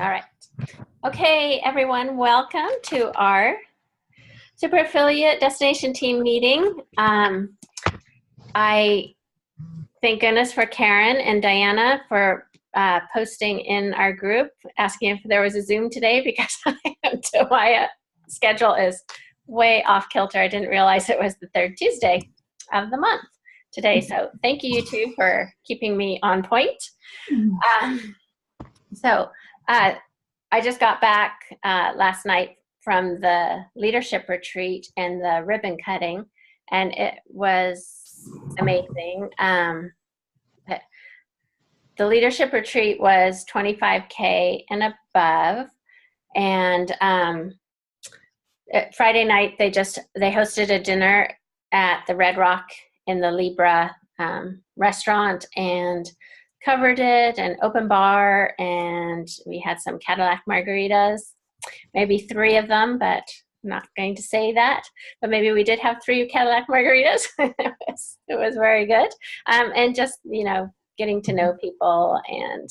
All right. Okay, everyone, welcome to our Super Affiliate Destination Team meeting. I thank goodness for Karen and Diana for posting in our group, asking if there was a Zoom today because my schedule is way off kilter. I didn't realize it was the third Tuesday of the month today. So thank you two for keeping me on point. I just got back last night from the leadership retreat and the ribbon cutting, and it was amazing. The leadership retreat was 25K and above, and Friday night they hosted a dinner at the Red Rock in the Libra restaurant and covered it, an open bar, and we had some Cadillac margaritas, maybe 3 of them, but I'm not going to say that, but maybe we did have 3 Cadillac margaritas. It was very good. And just, getting to know people, and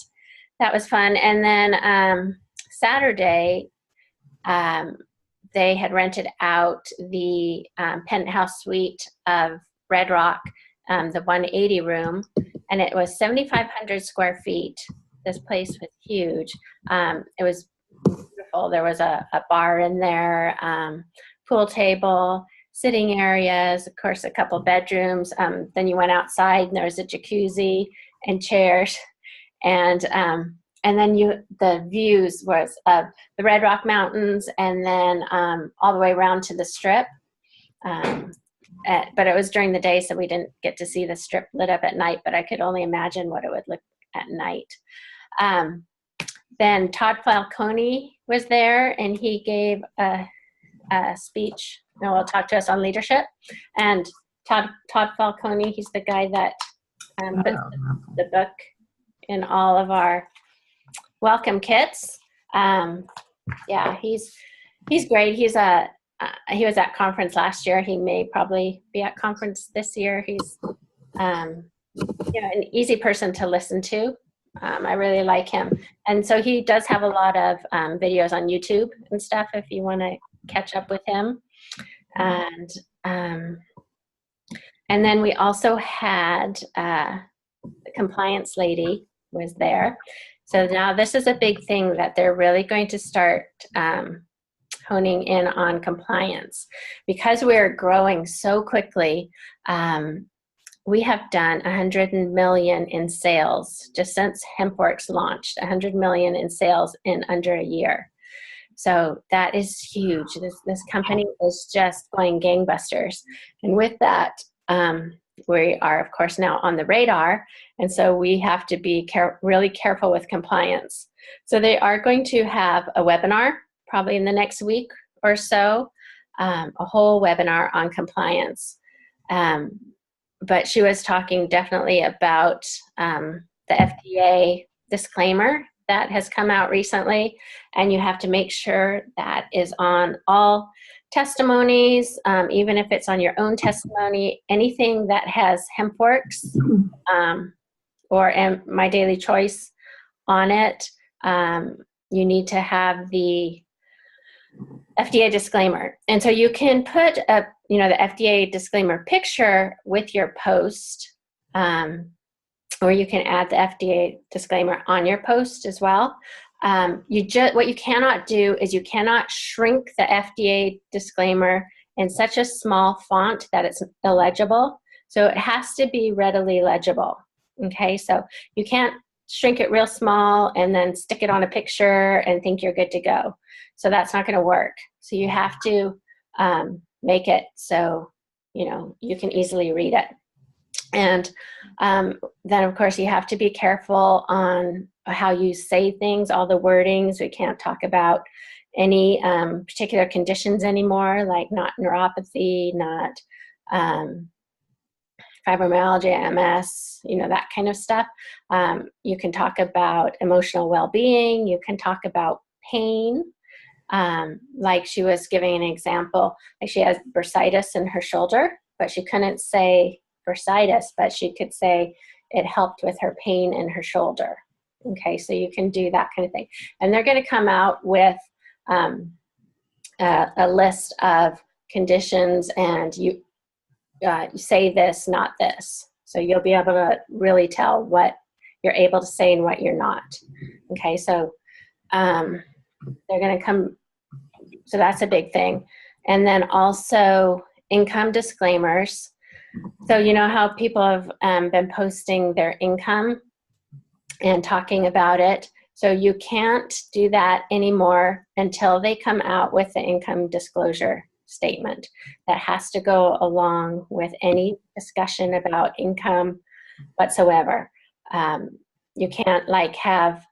that was fun. And then Saturday, they had rented out the penthouse suite of Red Rock, the 180 room, and it was 7,500 square feet. This place was huge. It was beautiful. There was a bar in there, pool table, sitting areas, of course, a couple bedrooms. Then you went outside and there was a jacuzzi and chairs. And then the views was of the Red Rock Mountains and then all the way around to the Strip. But it was during the day, so we didn't get to see the Strip lit up at night, but I could only imagine what it would look at night. Then Todd Falcone was there, and he gave a speech. He'll talk to us on leadership. And Todd Falcone, he's the guy that put the book in all of our welcome kits. Yeah, he's great. He was at conference last year. He may probably be at conference this year. He's an easy person to listen to. I really like him. And so he does have a lot of videos on YouTube and stuff if you want to catch up with him. And then we also had the compliance lady was there. So now this is a big thing that they're really going to start honing in on compliance. Because we're growing so quickly, we have done 100 million in sales just since HempWorks launched, 100 million in sales in under a year. So that is huge. This company is just going gangbusters. And with that, we are, of course, now on the radar. And so we have to be really careful with compliance. So they are going to have a webinar probably in the next week or so, a whole webinar on compliance. But she was talking definitely about the FDA disclaimer that has come out recently, and you have to make sure that is on all testimonies, even if it's on your own testimony, anything that has HempWorks or My Daily Choice on it, you need to have the FDA disclaimer. And so you can put the FDA disclaimer picture with your post, or you can add the FDA disclaimer on your post as well. What you cannot do is you cannot shrink the FDA disclaimer in such a small font that it's illegible. So it has to be readily legible. Okay, so you can't shrink it real small and then stick it on a picture and think you're good to go. So that's not going to work. So you have to make it so you can easily read it. And then, of course, you have to be careful on how you say things, all the wordings. We can't talk about any particular conditions anymore, like not neuropathy, not fibromyalgia, MS, that kind of stuff. You can talk about emotional well-being. You can talk about pain. Like she was giving an example, like she has bursitis in her shoulder, but she couldn't say bursitis, but she could say it helped with her pain in her shoulder. Okay, so you can do that kind of thing. And they're going to come out with a list of conditions, and you say this, not this. So you'll be able to really tell what you're able to say and what you're not. Okay, so they're going to come, so that's a big thing. And then also income disclaimers. So you know how people have been posting their income and talking about it. So you can't do that anymore until they come out with the income disclosure statement that has to go along with any discussion about income whatsoever. You can't like have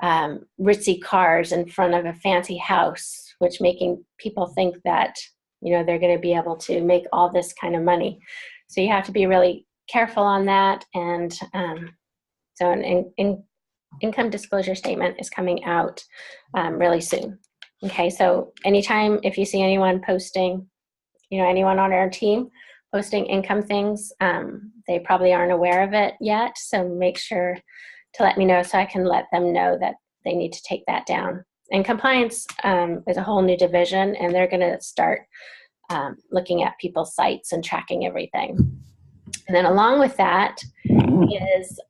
ritzy cars in front of a fancy house, which making people think that, you know, they're going to be able to make all this kind of money. So you have to be really careful on that. And so an income disclosure statement is coming out really soon. Okay, so anytime if you see anyone posting, you know, anyone on our team posting income things, they probably aren't aware of it yet. So make sure to let me know so I can let them know that they need to take that down. And compliance is a whole new division, and they're going to start looking at people's sites and tracking everything. And then along with that is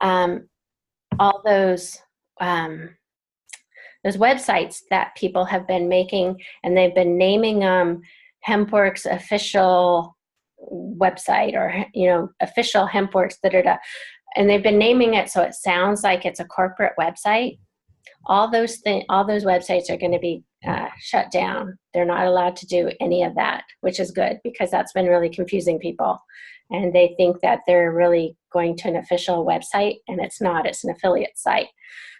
all those websites that people have been making, and they've been naming HempWorks official website, or, you know, official HempWorks, and they've been naming it so it sounds like it's a corporate website. All those websites are going to be shut down. They're not allowed to do any of that, which is good, because that's been really confusing people. And they think that they're really going to an official website, and it's not. It's an affiliate site.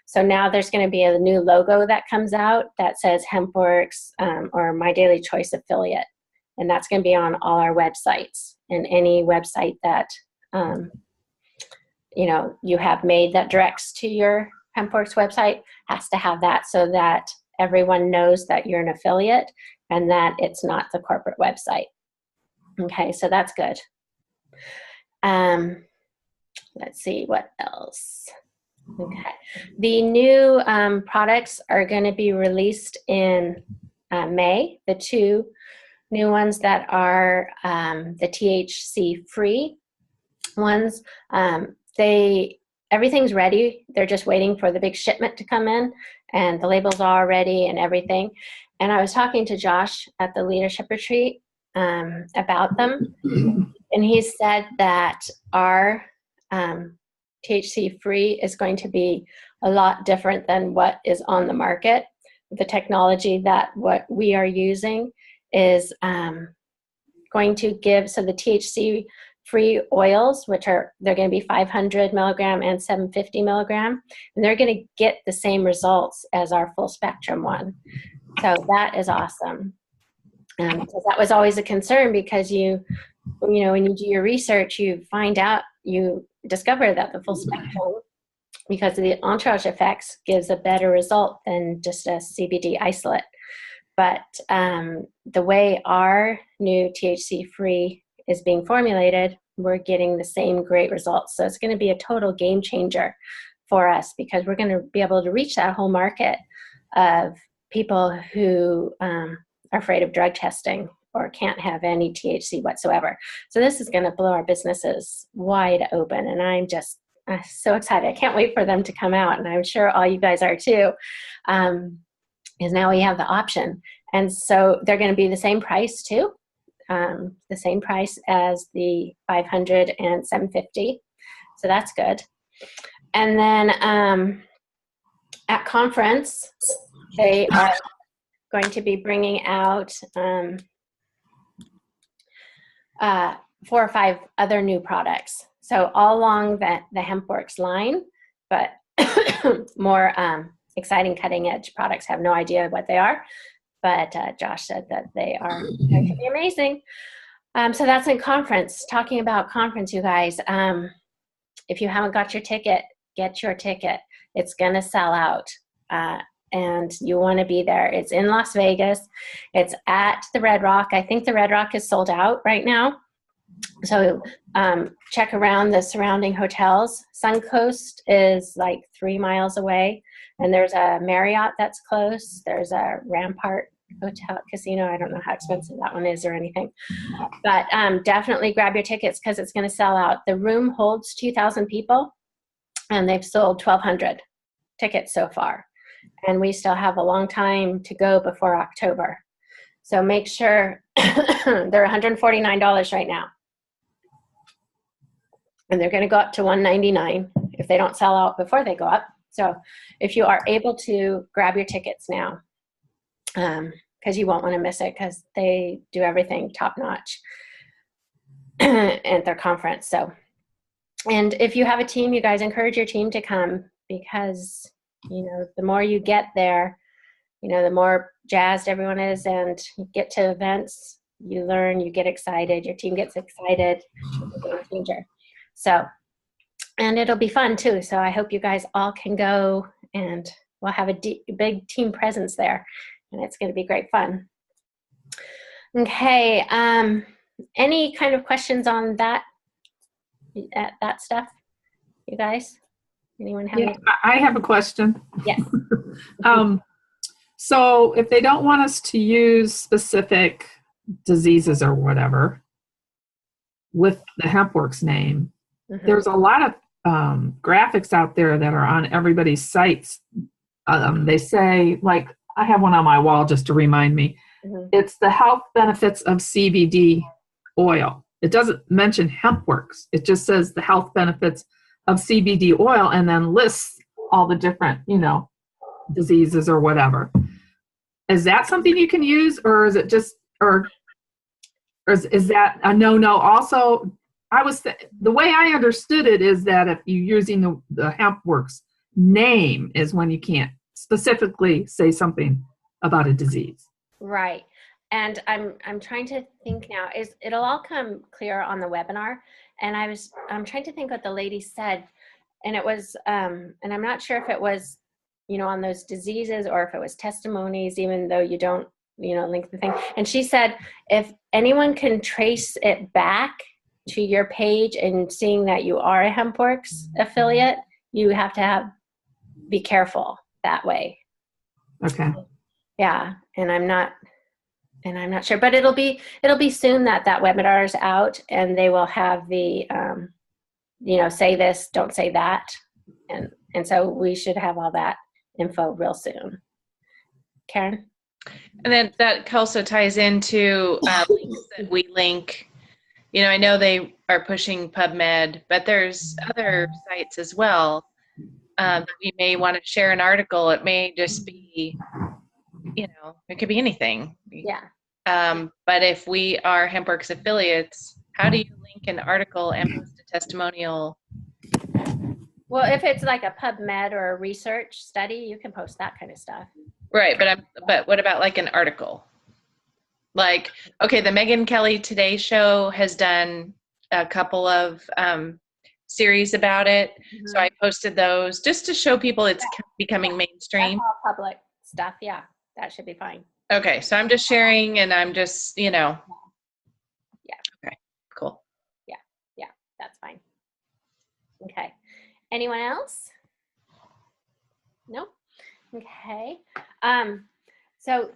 So now there's going to be a new logo that comes out that says HempWorks or My Daily Choice Affiliate. And that's going to be on all our websites, and any website that you know, you have made that directs to your HempWorks website has to have that, so that everyone knows that you're an affiliate and that it's not the corporate website. Okay, so that's good. Let's see what else. Okay, the new products are going to be released in May. The two new ones that are the THC-free ones. Everything's ready. They're just waiting for the big shipment to come in, and the labels are all ready and everything. And I was talking to Josh at the leadership retreat about them, and he said that our THC-free is going to be a lot different than what is on the market. The technology that what we are using is going to give, so the THC-free oils, which they're going to be 500 milligram and 750 milligram, and they're going to get the same results as our full spectrum one. So that is awesome. So that was always a concern, because you know, when you do your research, you discover that the full spectrum, because of the entourage effects, gives a better result than just a CBD isolate. But the way our new THC-free is being formulated, we're getting the same great results. So it's going to be a total game changer for us, because we're going to be able to reach that whole market of people who are afraid of drug testing or can't have any THC whatsoever. So this is going to blow our businesses wide open, and I'm just so excited. I can't wait for them to come out, and I'm sure all you guys are too, because now we have the option. And so they're going to be the same price too, the same price as the 500 and 750. So that's good. And then at conference, they are going to be bringing out 4 or 5 other new products. So all along the HempWorks line, but more exciting cutting edge products. Have no idea what they are, but Josh said that they are going to be amazing. So that's in conference. Talking about conference, you guys, if you haven't got your ticket, get your ticket. It's going to sell out. And you want to be there. It's in Las Vegas. It's at the Red Rock. I think the Red Rock is sold out right now. So check around the surrounding hotels. Suncoast is like 3 miles away, and there's a Marriott that's close. There's a Rampart Hotel Casino. I don't know how expensive that one is or anything, but definitely grab your tickets because it's going to sell out. The room holds 2,000 people, and they've sold 1,200 tickets so far, and we still have a long time to go before October. So make sure they're $149 right now. And they're going to go up to $199 if they don't sell out before they go up. So if you are able to, grab your tickets now, because you won't want to miss it because they do everything top notch at their conference. So, and if you have a team, you guys encourage your team to come because, the more you get there, the more jazzed everyone is, and you get to events, you learn, you get excited, your team gets excited. It's a game changer. So, and it'll be fun too. So I hope you guys all can go, and we'll have a big team presence there, and it's going to be great fun. Okay. Any kind of questions on that stuff, you guys? Anyone have any? I have a question. Yes. So if they don't want us to use specific diseases or whatever with the HempWorks name, there's a lot of graphics out there that are on everybody's sites. They say, like, I have one on my wall just to remind me. It's the health benefits of CBD oil. It doesn't mention HempWorks. It just says the health benefits of CBD oil, and then lists all the different, diseases or whatever. Is that something you can use, or is it just, or is that a no? Also, the way I understood it is that if you're using the HempWorks name is when you can't specifically say something about a disease. Right. And I'm trying to think now. It'll all come clear on the webinar. And I'm trying to think what the lady said, and it was and I'm not sure if it was on those diseases or if it was testimonies, even though you don't link the thing. And she said if anyone can trace it back to your page and seeing that you are a HempWorks affiliate, you have to be careful that way. Okay. Yeah, and I'm not sure, but it'll be soon that webinar is out, and they will have the say this, don't say that, and so we should have all that info real soon. Karen? And then that also ties into links that we link. I know they are pushing PubMed, but there's other sites as well that we may want to share an article. It may just be, it could be anything. Yeah. But if we are HempWorks affiliates, how do you link an article and post a testimonial? Well, if it's like a PubMed or a research study, you can post that kind of stuff. Right, but what about like an article? Like, okay, the Megyn Kelly Today Show has done a couple of series about it. Mm-hmm. So I posted those just to show people it's becoming mainstream. That's all public stuff. Yeah, that should be fine. Okay, so I'm just sharing, and I'm just, Yeah. Okay, cool. Yeah, that's fine. Okay. Anyone else? No? Okay. So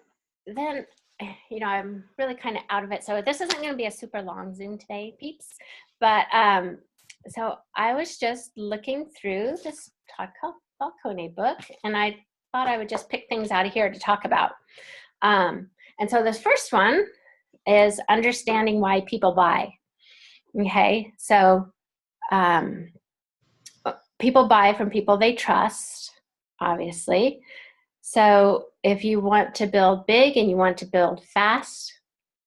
then, I'm really kind of out of it. So this isn't going to be a super long Zoom today, peeps. But so I was just looking through this Todd Falcone book, and I thought I would just pick things out of here to talk about. And so this first one is understanding why people buy. Okay, so people buy from people they trust, obviously. So if you want to build big and you want to build fast,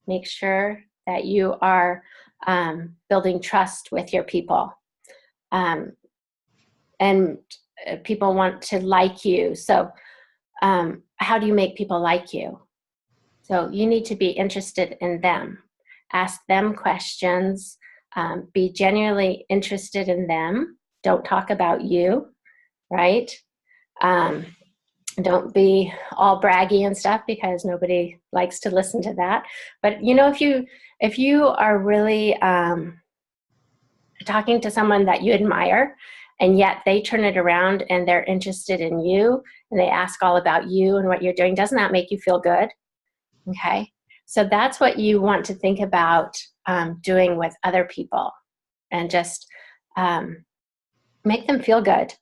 make sure that you are building trust with your people. And people want to like you. So how do you make people like you? So you need to be interested in them. Ask them questions. Be genuinely interested in them. Don't talk about you, right? Don't be all braggy and stuff, because nobody likes to listen to that. But you know, if you are really talking to someone that you admire, and yet they turn it around and they're interested in you and they ask all about you and what you're doing, doesn't that make you feel good? Okay. So that's what you want to think about doing with other people, and just make them feel good.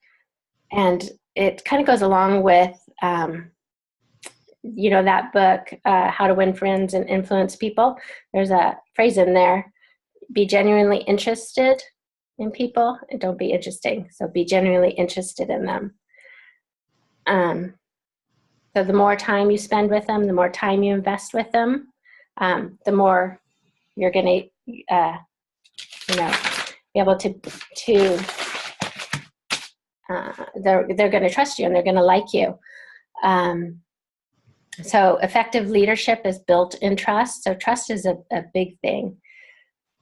And it kind of goes along with, you know, that book, How to Win Friends and Influence People. There's a phrase in there: be genuinely interested in people, and don't be interesting. So be genuinely interested in them. So the more time you spend with them, the more time you invest with them, the more you're going to, you know, be able to they're going to trust you, and they're going to like you. So effective leadership is built in trust. So trust is a big thing.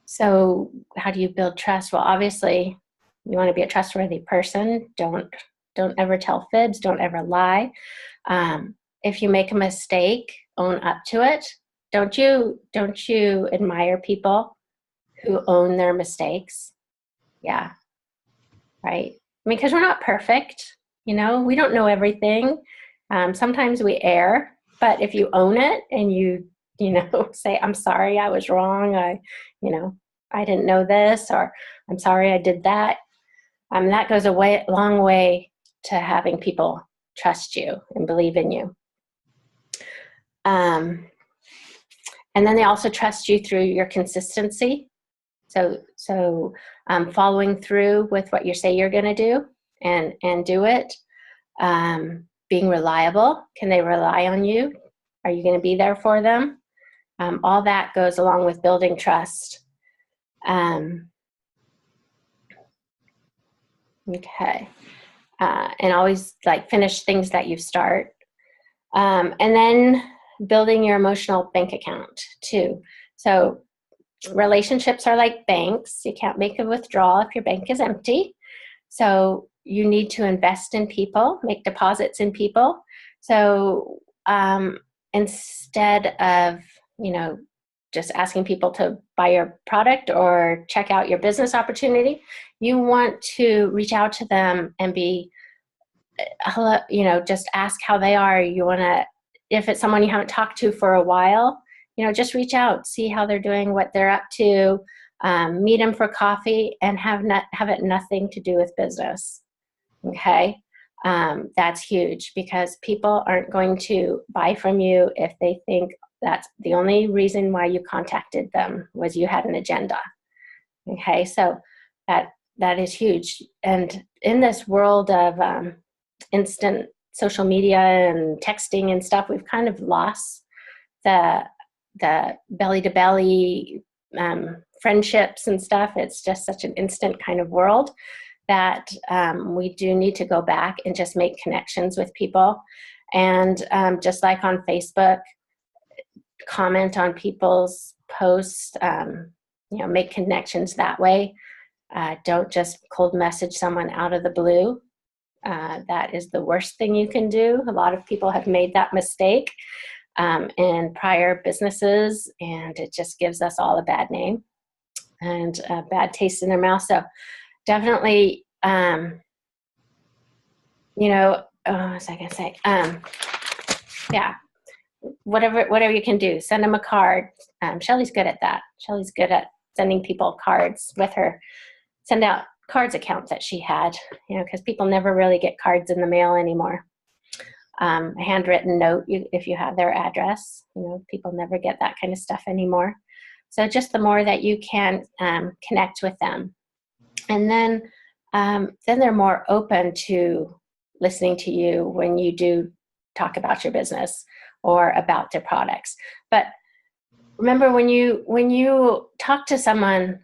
So how do you build trust? Well, obviously, you want to be a trustworthy person. Don't ever tell fibs. Don't ever lie. If you make a mistake, own up to it. Don't you admire people who own their mistakes? Yeah, right. I mean, because we're not perfect. You know, we don't know everything. Sometimes we err, but if you own it and you know, say, I'm sorry, I was wrong. I didn't know this, or I'm sorry I did that. That goes a long way to having people trust you and believe in you. And then they also trust you through your consistency. So following through with what you say you're going to do, and do it. Being reliable. Can they rely on you? Are you going to be there for them? All that goes along with building trust. Okay. And always finish things that you start. And then building your emotional bank account too. So relationships are like banks. You can't make a withdrawal if your bank is empty. So you need to invest in people, make deposits in people. So instead of, just asking people to buy your product or check out your business opportunity, you want to reach out to them and be, just ask how they are. You want to, if it's someone you haven't talked to for a while, just reach out, see how they're doing, what they're up to, meet them for coffee, and have it nothing to do with business. Okay. That's huge, because people aren't going to buy from you if they think that's the only reason why you contacted them was you had an agenda. Okay. So that is huge. And in this world of instant social media and texting and stuff, we've kind of lost the belly to belly friendships and stuff. It's just such an instant kind of world that we do need to go back and just make connections with people. And just like on Facebook, comment on people's posts, make connections that way. Don't just cold message someone out of the blue. That is the worst thing you can do. A lot of people have made that mistake in prior businesses, and it just gives us all a bad name and a bad taste in their mouth. So definitely, what was I going to say? Yeah, whatever you can do. Send them a card. Shelly's good at that. Shelly's good at sending people cards with her send out cards account that she had, because people never really get cards in the mail anymore. A handwritten note, if you have their address, people never get that kind of stuff anymore. So just the more that you can connect with them, and then they're more open to listening to you when you do talk about your business or about their products. But remember, when you talk to someone,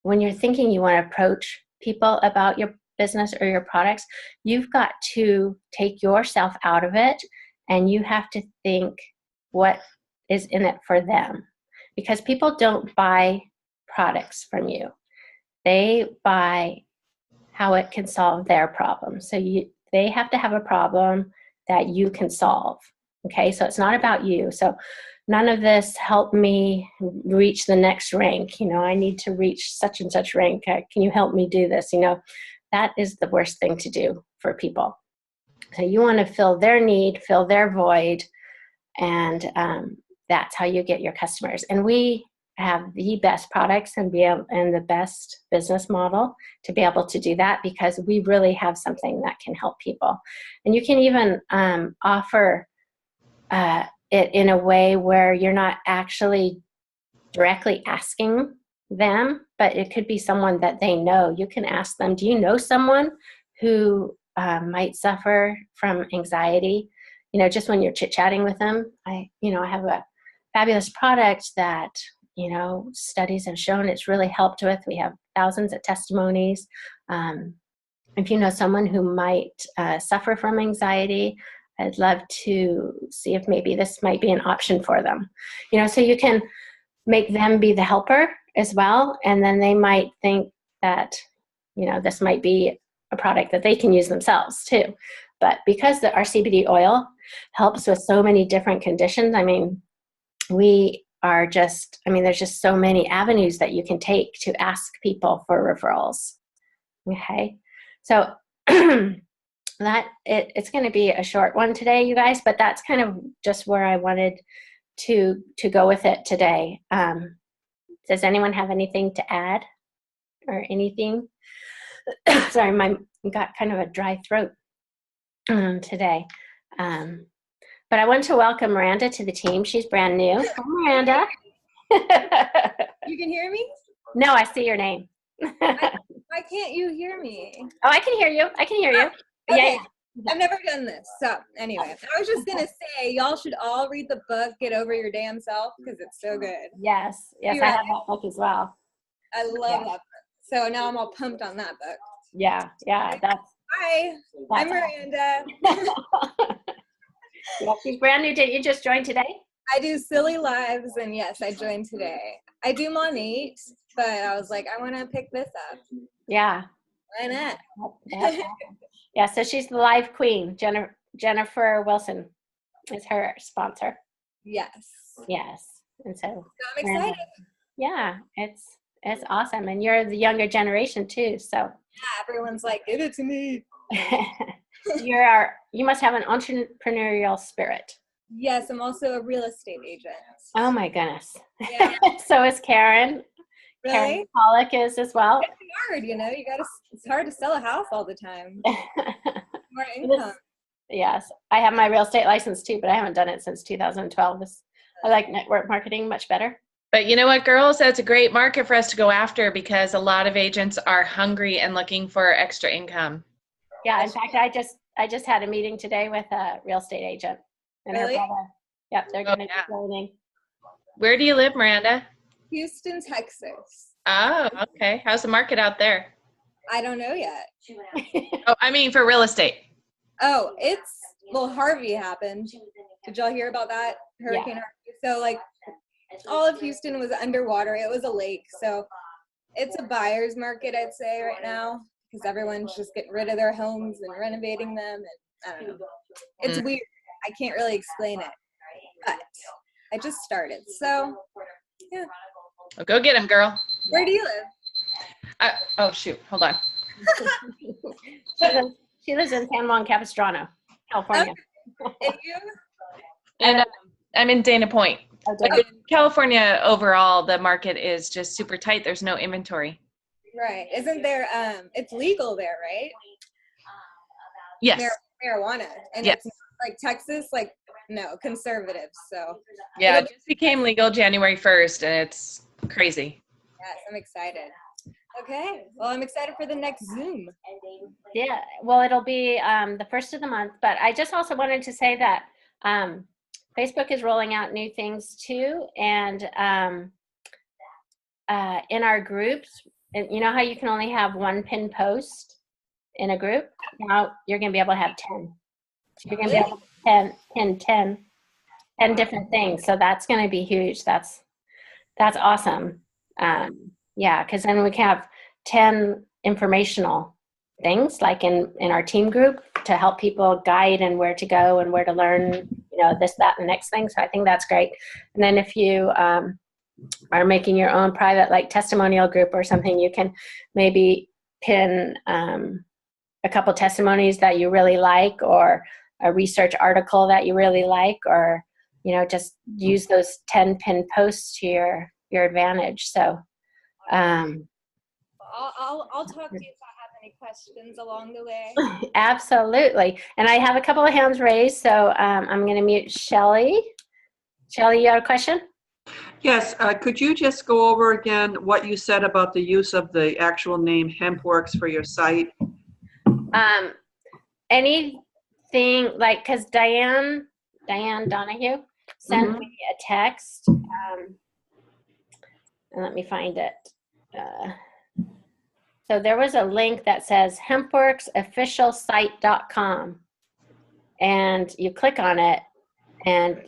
when you're thinking you want to approach people about your business or your products, you've got to take yourself out of it, and you have to think what is in it for them. Because people don't buy products from you. They buy how it can solve their problem. So they have to have a problem that you can solve. Okay, so it's not about you. So none of this help me reach the next rank. I need to reach such and such rank. Can you help me do this? That is the worst thing to do for people. So you want to fill their need, fill their void, and that's how you get your customers. And we have the best products and the best business model to be able to do that, because we really have something that can help people. And you can even offer it in a way where you're not actually directly asking them, but it could be someone that they know. You can ask them, do you know someone who might suffer from anxiety? Just when you're chit-chatting with them, I have a fabulous product that, studies have shown it's really helped with. We have thousands of testimonies. If you know someone who might suffer from anxiety, I'd love to see if maybe this might be an option for them. So you can make them be the helper as well. And then they might think that, this might be a product that they can use themselves too. But because our CBD oil helps with so many different conditions, there's just so many avenues that you can take to ask people for referrals. Okay. So it's going to be a short one today, you guys, but that's kind of just where I wanted to go with it today. Does anyone have anything to add or anything? Sorry, I got kind of a dry throat today. But I want to welcome Miranda to the team. She's brand new. Hi, Miranda. You can hear me? No, I see your name. Why can't you hear me? Oh, I can hear you. Okay. Yeah. I've never done this. So anyway, I was just going to say, y'all should all read the book, Get Over Your Damn Self, because it's so good. Yes, I have that book as well. I love that book. So now I'm all pumped on that book. Yeah, Hi, I'm Miranda. Yeah, she's brand new. Did you just join today? I do Silly Lives, and yes, I joined today. I do them on 8, but I was like, I want to pick this up. Yeah. Why not? Awesome. Yeah, so she's the live queen. Jennifer Wilson is her sponsor. Yes. And so I'm excited. Yeah, it's awesome. And you're the younger generation too, so. Yeah, everyone's like, give it to me. You must have an entrepreneurial spirit. Yes, I'm also a real estate agent. Oh my goodness. Yeah. So is Karen. Really? Karen Pollock is as well. It's hard, it's hard to sell a house all the time. More income. Yes, I have my real estate license too, but I haven't done it since 2012. I like network marketing much better. But you know what, girls? That's a great market for us to go after, because a lot of agents are hungry and looking for extra income. Yeah, in fact, I just had a meeting today with a real estate agent and Really? her brother. Yep, they're going to be joining. Where do you live, Miranda? Houston, Texas. Oh, okay. How's the market out there? I don't know yet. Oh, I mean for real estate. Oh, Harvey happened. Did y'all hear about that? Hurricane Harvey. So all of Houston was underwater. It was a lake. So it's a buyer's market, I'd say, right now, because everyone's just getting rid of their homes and renovating them. And I don't know. It's weird. I can't really explain it. But I just started. So, yeah. Well, go get him, girl. Where do you live? Oh, shoot. Hold on. She lives in San Juan Capistrano, California. Okay. And you? And I'm in Dana Point. Okay. Like, in California, overall, the market is just super tight. There's no inventory. Right. Isn't there, it's legal there, right? Yes. Marijuana. And yes. It's like Texas, no, conservative. So. Yeah, it just became legal January 1st, and it's crazy. Yes, I'm excited. Okay. Well, I'm excited for the next Zoom. Yeah. Well, it'll be the first of the month, but I just also wanted to say that Facebook is rolling out new things too. And in our groups, you know how you can only have one pinned post in a group? Now you're going to be able to have 10. So you're going to be able to pin 10 different things. So that's going to be huge. That's awesome. Yeah, because then we can have 10 informational things like in our team group to help people guide and where to go and where to learn, this, that, and the next thing. So I think that's great. And then if you are making your own private like testimonial group or something, you can maybe pin a couple testimonies that you really like, or a research article that you really like, or just use those 10 pin posts to your advantage. So I'll talk to you if I have any questions along the way. absolutely. And I have a couple of hands raised, so I'm going to mute Shelly. Shelly, you have a question? Yes, could you just go over again what you said about the use of the actual name HempWorks for your site? Anything like, because Diane Donahue sent me a text, and let me find it. So there was a link that says hempworksofficialsite.com, and you click on it, and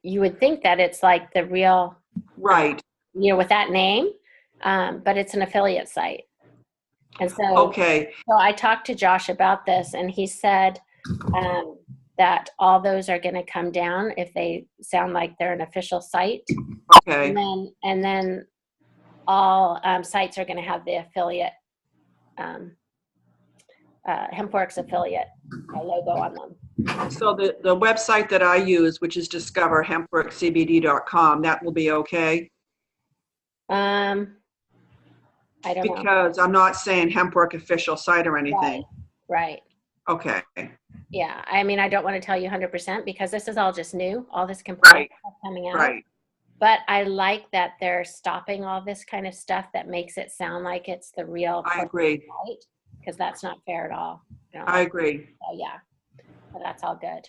you would think that it's like the real, Right. with that name, but it's an affiliate site. And so, Okay. So I talked to Josh about this, and he said that all those are going to come down if they sound like they're an official site. Okay. And then all sites are going to have the affiliate, HempWorks affiliate logo on them. So the website that I use, which is discoverhempworkscbd.com, that will be okay? I don't know. Because I'm not saying HempWork official site or anything. Right. Okay. Yeah. I mean, I don't want to tell you 100% because this is all just new, all this compliance stuff coming out. Right. But I like that they're stopping all this kind of stuff that makes it sound like it's the real I agree. site, because that's not fair at all. I agree. So yeah, but that's all good.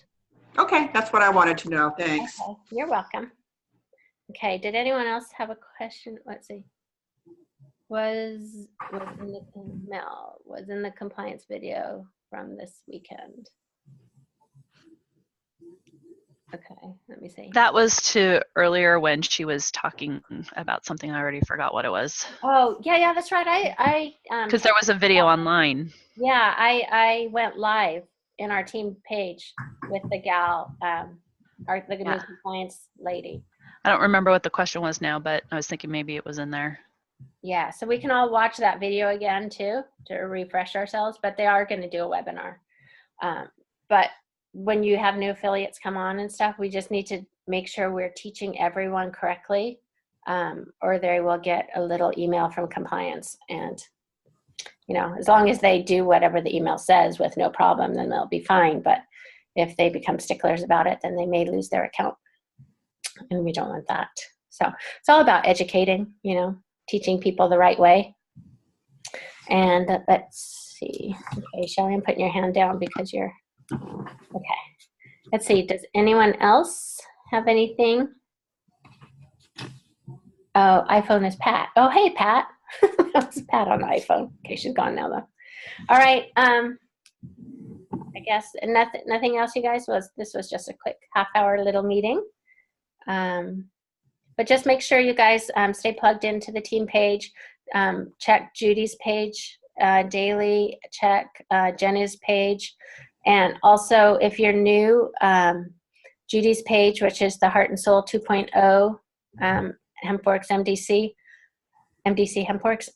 Okay, that's what I wanted to know. Thanks. Okay. You're welcome. Okay, did anyone else have a question? Let's see. Was in the compliance video from this weekend. Okay, let me see. That was to earlier when she was talking about something. I already forgot what it was. Oh, yeah, that's right. I Because there was a video online. Yeah, I went live in our team page with the gal, the new compliance lady. I don't remember what the question was now, but I was thinking maybe it was in there. Yeah, so we can all watch that video again too to refresh ourselves, but they are going to do a webinar. But when you have new affiliates come on and stuff, we just need to make sure we're teaching everyone correctly, or they will get a little email from compliance. And, as long as they do whatever the email says with no problem, then they'll be fine. But if they become sticklers about it, then they may lose their account. And we don't want that. So it's all about educating, teaching people the right way. And let's see. Okay, Shelly, I'm putting your hand down because you're, okay. Let's see, does anyone else have anything? Oh, iPhone is Pat. Oh, hey, Pat. That's Pat on the iPhone. Okay, she's gone now, though. All right. I guess nothing else, you guys. This was just a quick half-hour little meeting. But just make sure you guys stay plugged into the team page. Check Judy's page daily. Check Jenna's page. And also, if you're new, Judy's page, which is the Heart and Soul 2.0 HempWorks MDC HempWorks,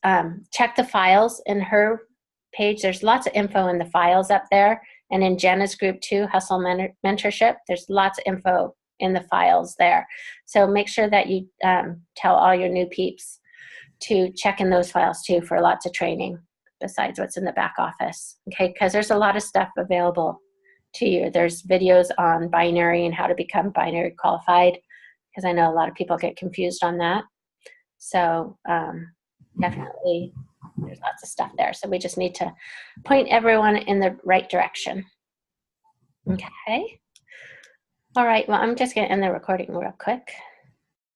check the files in her page. There's lots of info in the files up there. And in Jenna's group too, Hustle Mentorship, there's lots of info in the files there. So make sure that you tell all your new peeps to check in those files too for lots of training besides what's in the back office. Okay, because there's a lot of stuff available to you. There's videos on binary and how to become binary qualified, because I know a lot of people get confused on that. So definitely there's lots of stuff there. So we just need to point everyone in the right direction. Okay. All right, well, I'm just going to end the recording real quick.